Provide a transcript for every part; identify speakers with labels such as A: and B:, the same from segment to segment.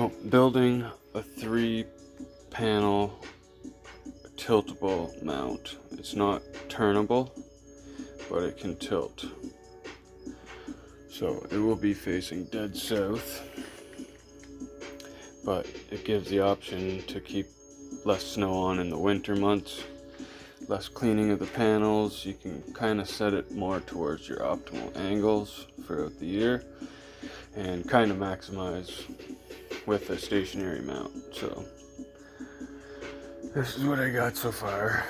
A: So building a 3-panel tiltable mount. It's not turnable, but it can tilt. So it will be facing dead south, but it gives the option to keep less snow on in the winter months, less cleaning of the panels. You can kind of set it more towards your optimal angles throughout the year and kind of maximize with a stationary mount. So this is what I got so far.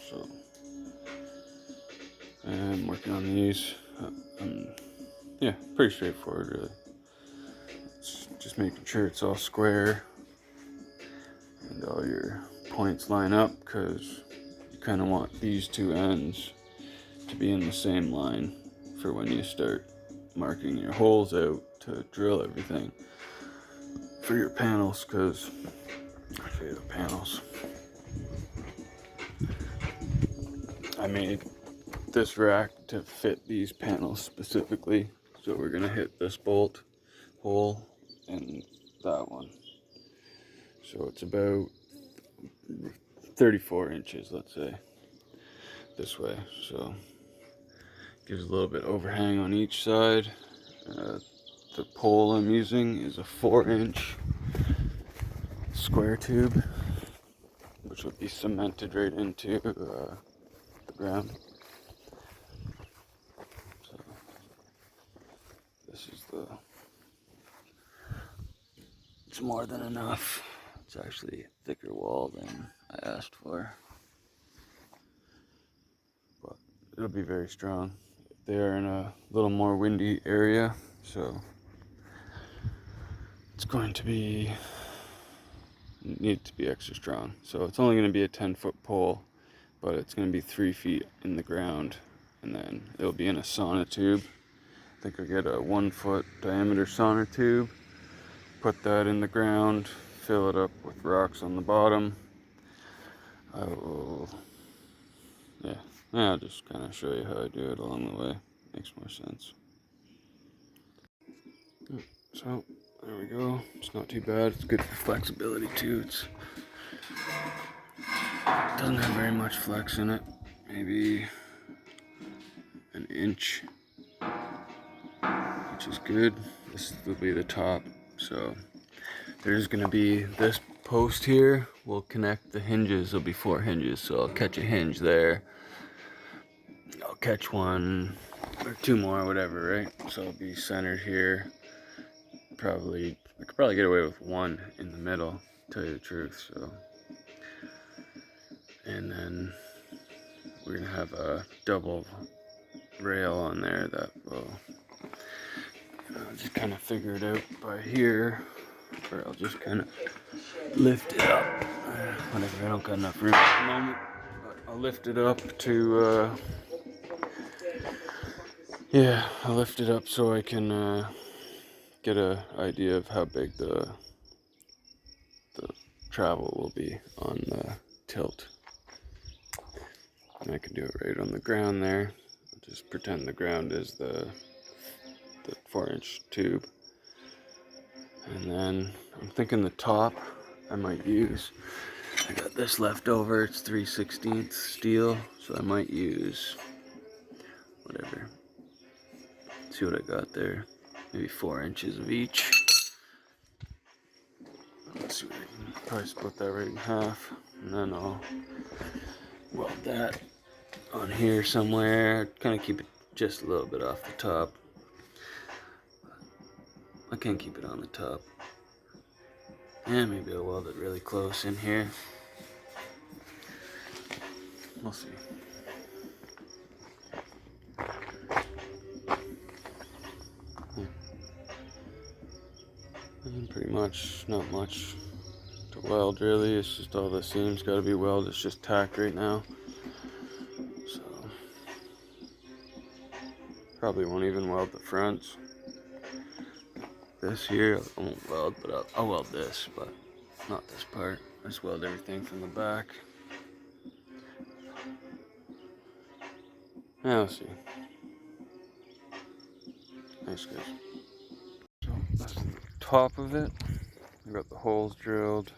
A: So I'm working on these. Yeah, pretty straightforward really. It's just making sure it's all square and all your points line up, because you kind of want these two ends to be in the same line for when you start marking your holes out to drill everything for your panels, because I'll show you the panels. I made this rack to fit these panels specifically, so we're gonna hit this bolt hole and that one. So it's about 34 inches, let's say, this way. So gives a little bit overhang on each side. The pole I'm using is a 4-inch square tube, which would be cemented right into the ground. So this is it's more than enough. It's actually a thicker wall than I asked for, but it'll be very strong. They are in a little more windy area, so it's going to need to be extra strong. So it's only going to be a 10-foot pole, but it's going to be 3 feet in the ground, and then it'll be in a sonotube. I think I'll get a 1-foot diameter sonotube, put that in the ground, fill it up with rocks on the bottom. I'll just kind of show you how I do it along the way. Makes more sense. So there we go. It's not too bad. It's good for flexibility too. It doesn't have very much flex in it. Maybe an inch, which is good. This will be the top. So there's gonna be this post here will connect the hinges. There'll be 4 hinges, so I'll catch a hinge there. I'll catch 1 or 2 more, whatever, right? So it'll be centered here. I could probably get away with 1 in the middle, to tell you the truth. So, and then we're gonna have a double rail on there that will just kind of figure it out by here, or I'll just kind of lift it up. Whatever, I don't got enough room at the moment, but I'll lift it up to I'll lift it up so I can get an idea of how big the travel will be on the tilt. And I can do it right on the ground there. I'll just pretend the ground is the 4-inch tube. And then I'm thinking the top I might use, I got this left over, it's 3/16 steel, so I might use whatever. See what I got there, maybe 4 inches of each. Let's see, I can probably split that right in half, and then I'll weld that on here somewhere. Kind of keep it just a little bit off the top. I can't keep it on the top. Yeah, maybe I'll weld it really close in here. We'll see. And pretty much not much to weld really. It's just all the seams got to be welded. It's just tack right now. So probably won't even weld the fronts. This here I won't weld, but I'll weld this, but not this part. I just weld everything from the back. Now let's see. Nice guys. So that's the top of it. I got the holes drilled,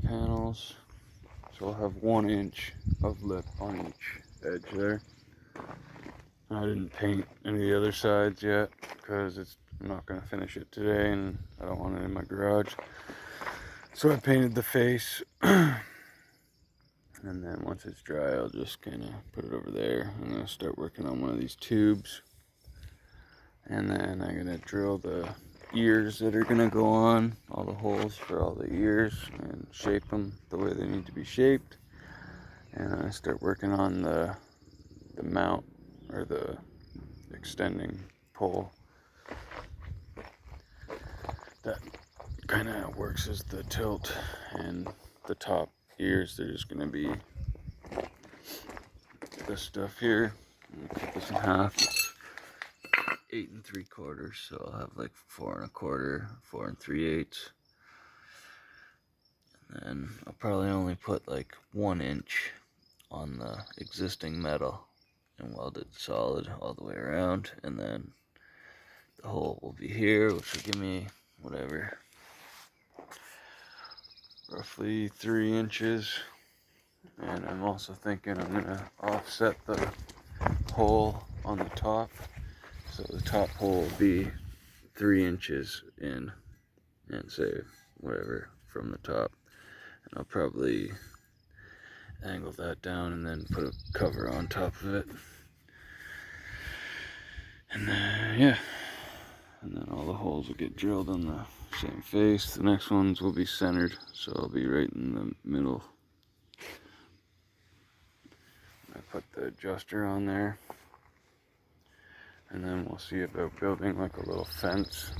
A: panels. So I'll have 1 inch of lip on each edge there. I didn't paint any of the other sides yet because I'm not going to finish it today and I don't want it in my garage. So I painted the face. And then once it's dry, I'll just kind of put it over there. I'm going to start working on one of these tubes. And then I'm going to drill the ears that are going to go on, all the holes for all the ears, and shape them the way they need to be shaped. And I start working on the mount, or the extending pole. That kind of works as the tilt, and the top ears, they're just going to be this stuff here. I'm gonna cut this in half. It's 8 3/4, so I'll have like 4 1/4, 4 3/8. And then I'll probably only put like 1 inch on the existing metal and weld it solid all the way around. And then the hole will be here, which will give me whatever, roughly 3 inches. And I'm also thinking I'm gonna offset the hole on the top, so the top hole will be 3 inches in, and say whatever from the top. And I'll probably angle that down and then put a cover on top of it. And then, yeah, and then all the holes will get drilled on the same face. The next ones will be centered, so I'll be right in the middle. I put the adjuster on there, and then we'll see about building like a little fence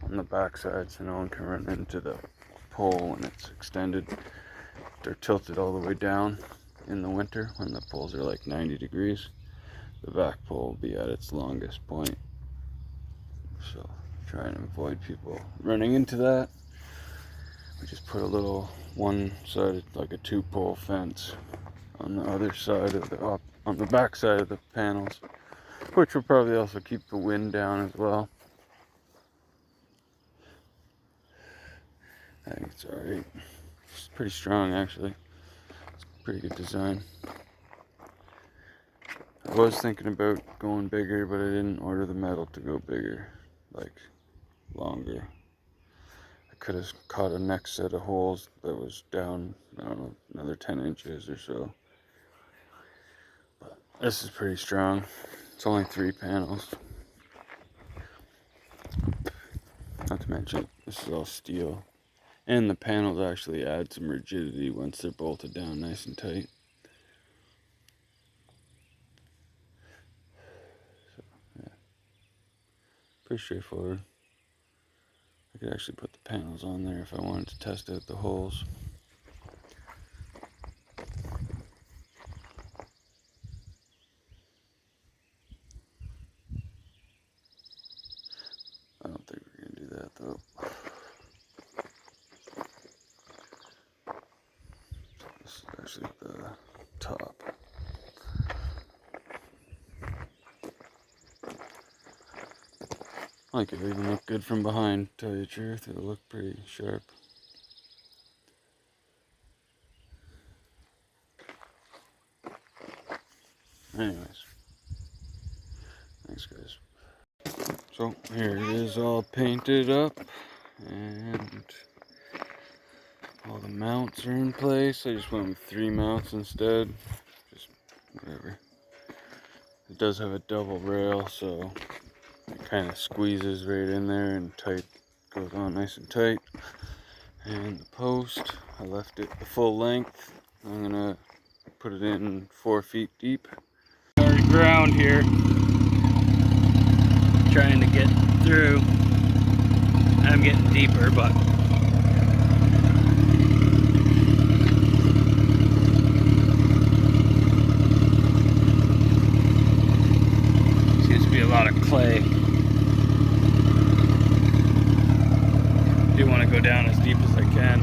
A: on the backside so no one can run into the pole when it's extended. They're tilted all the way down in the winter when the poles are like 90 degrees. The back pole will be at its longest point, so try and avoid people running into that. We just put a little one-sided, like a 2-pole fence on the other side of on the back side of the panels, which will probably also keep the wind down as well. I think it's alright. It's pretty strong actually. It's a pretty good design. I was thinking about going bigger, but I didn't order the metal to go bigger, like longer. I could have caught a next set of holes that was down, I don't know, another 10 inches or so. But this is pretty strong. It's only 3 panels. Not to mention, this is all steel. And the panels actually add some rigidity once they're bolted down nice and tight. So, yeah. Pretty straightforward. I could actually put the panels on there if I wanted to test out the holes. I don't think we're going to do that though. This is actually the top. I think it'll even look good from behind, to tell you the truth. It'll look pretty sharp. Anyways. Thanks guys. So here it is all painted up, and all the mounts are in place. I just went with 3 mounts instead. Just whatever. It does have a double rail, so it kind of squeezes right in there and tight, goes on nice and tight. And the post, I left it the full length. I'm gonna put it in 4 feet deep. Our ground here, trying to get through. I'm getting deeper, but seems to be a lot of clay. Do want to go down as deep as I can.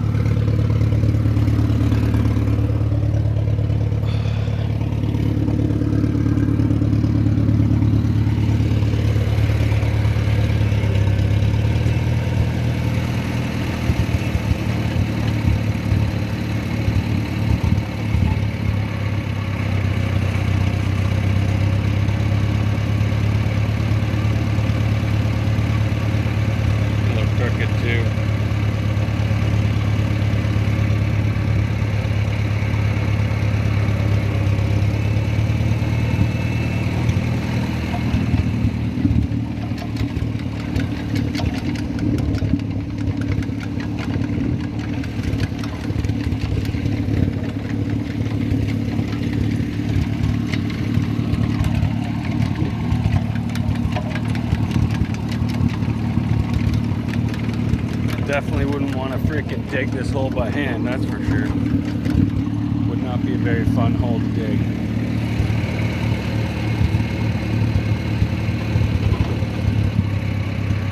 A: Definitely wouldn't want to freaking dig this hole by hand, that's for sure. Would not be a very fun hole to dig.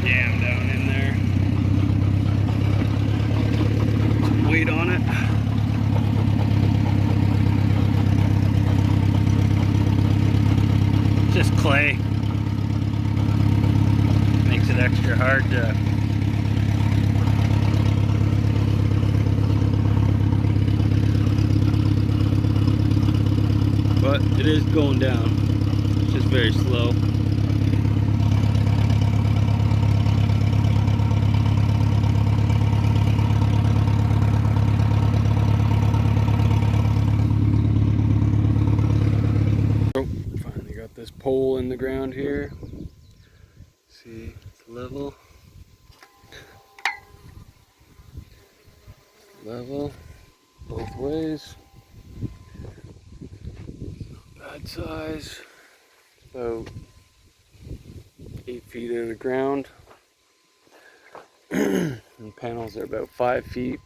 A: Yam down in there. Weight on it. Just clay. Makes it extra hard to but it is going down. It's just very slow. Oh, finally got this pole in the ground here. See, it's level. Level both ways. Bad size. About 8 feet out of the ground. And panels are about 5 feet.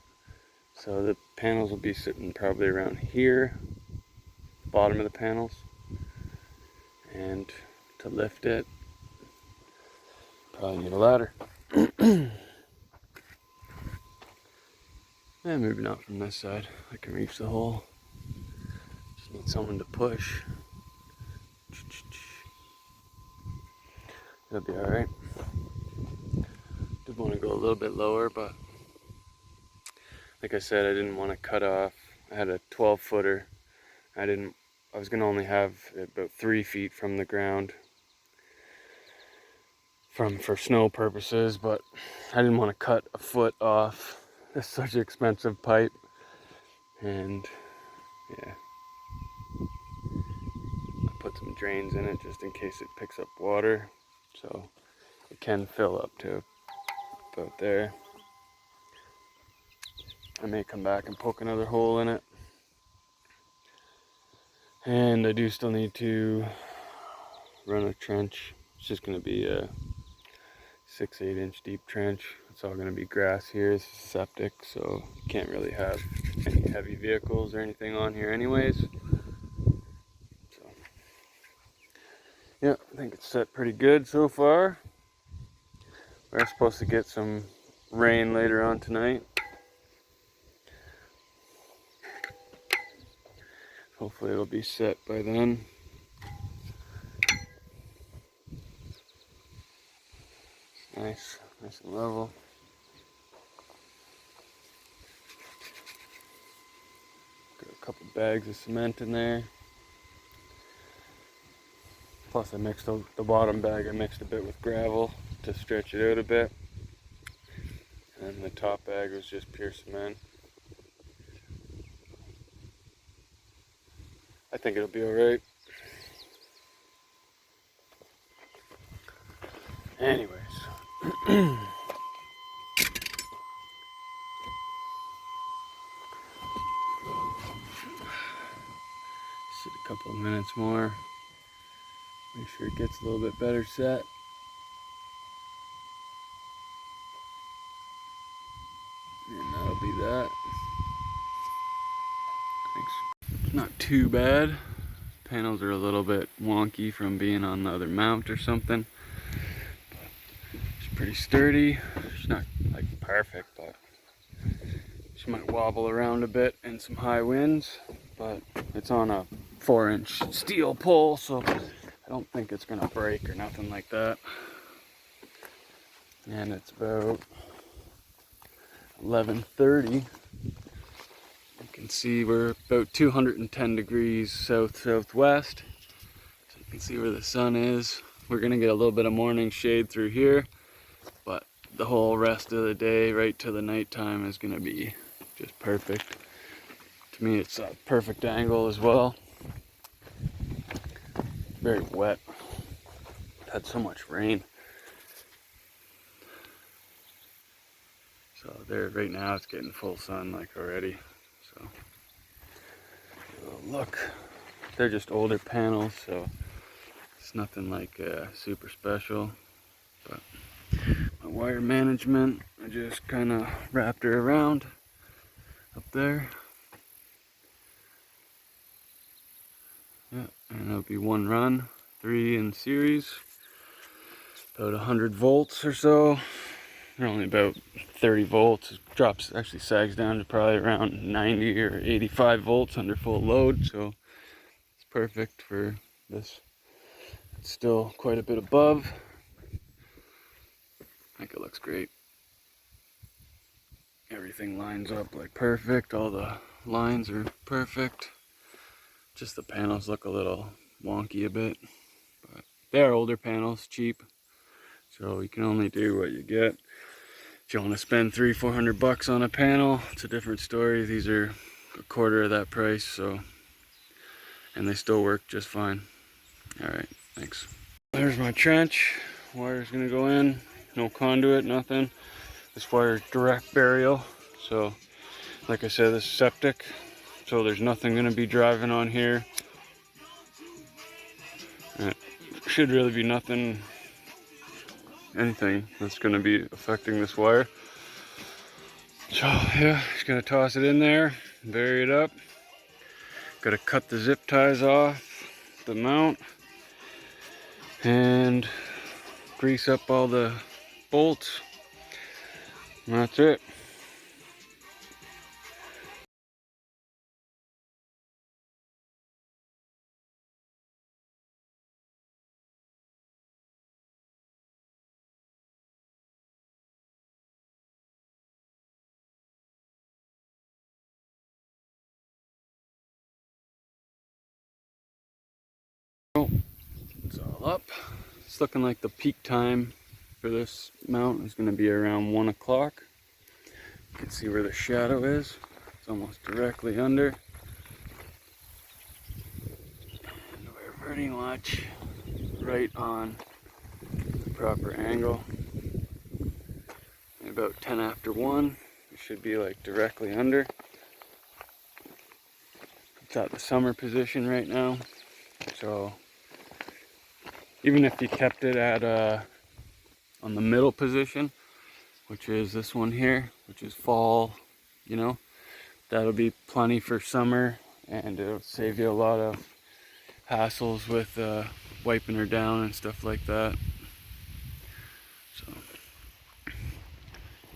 A: So the panels will be sitting probably around here, bottom of the panels. And to lift it, probably need a ladder. And maybe not from this side. I can reach the hole. Just need someone to push. That'll be alright. Did want to go a little bit lower, but like I said, I didn't want to cut off. I had a 12-footer. I was gonna only have about 3 feet from the ground for snow purposes, but I didn't want to cut a foot off. It's such an expensive pipe, and yeah, I put some drains in it just in case it picks up water, so it can fill up to about there. I may come back and poke another hole in it, and I do still need to run a trench. It's just going to be a 6-8 inch deep trench. It's all going to be grass here. It's septic, so you can't really have any heavy vehicles or anything on here anyways. So yeah, I think it's set pretty good so far. We're supposed to get some rain later on tonight. Hopefully it'll be set by then. Nice and level. Got a couple bags of cement in there. Plus I mixed the bottom bag, I mixed a bit with gravel to stretch it out a bit. And the top bag was just pure cement. I think it'll be alright. Anyways. Sit a couple of minutes more. Make sure it gets a little bit better set. And that'll be that. Thanks. It's not too bad. Panels are a little bit wonky from being on the other mount or something. It's pretty sturdy. It's not like perfect, but she might wobble around a bit in some high winds. But it's on a 4-inch steel pole, so I don't think it's gonna break or nothing like that. And it's about 11:30. You can see we're about 210 degrees south-southwest. So you can see where the sun is. We're gonna get a little bit of morning shade through here, but the whole rest of the day, right to the nighttime, is gonna be just perfect. To me, it's a perfect angle as well. Very wet. Had so much rain. So there, right now it's getting full sun like already. So look, they're just older panels, so it's nothing like super special. But my wire management, I just kind of wrapped her around up there. Yeah, and it'll be one run, 3 in series, about 100 volts or so. They're only about 30 volts. It drops, actually sags down to probably around 90 or 85 volts under full load, so it's perfect for this. It's still quite a bit above. I think it looks great. Everything lines up like perfect. All the lines are perfect. Just the panels look a little wonky a bit, but they are older panels, cheap. So you can only do what you get. If you want to spend $300-400 on a panel, it's a different story. These are a quarter of that price, so, and they still work just fine. All right, thanks. There's my trench. Wire's gonna go in. No conduit, nothing. This wire's direct burial. So, like I said, this is septic. So there's nothing gonna be driving on here. It should really be nothing, anything that's gonna be affecting this wire. So yeah, just gonna toss it in there, bury it up. Gotta cut the zip ties off the mount and grease up all the bolts. And that's it. It's all up. It's looking like the peak time for this mount is going to be around 1 o'clock. You can see where the shadow is. It's almost directly under. And we're pretty much right on the proper angle. And about 10 after 1, it should be like directly under. It's at the summer position right now. So even if you kept it at on the middle position, which is this one here, which is fall, you know, that'll be plenty for summer, and it'll save you a lot of hassles with wiping her down and stuff like that. So you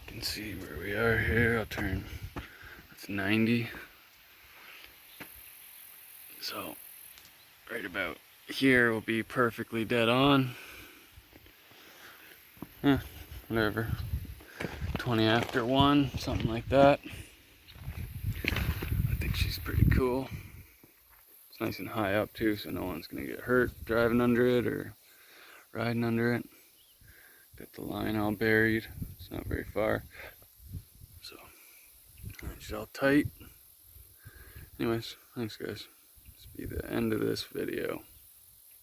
A: can see where we are here. I'll turn, that's 90. So right about here will be perfectly dead on. Whatever, 20 after 1, something like that. I think she's pretty cool. It's nice and high up too, so no one's gonna get hurt driving under it or riding under it. Got the line all buried. It's not very far. So she's all tight. Anyways, thanks guys. This will be the end of this video.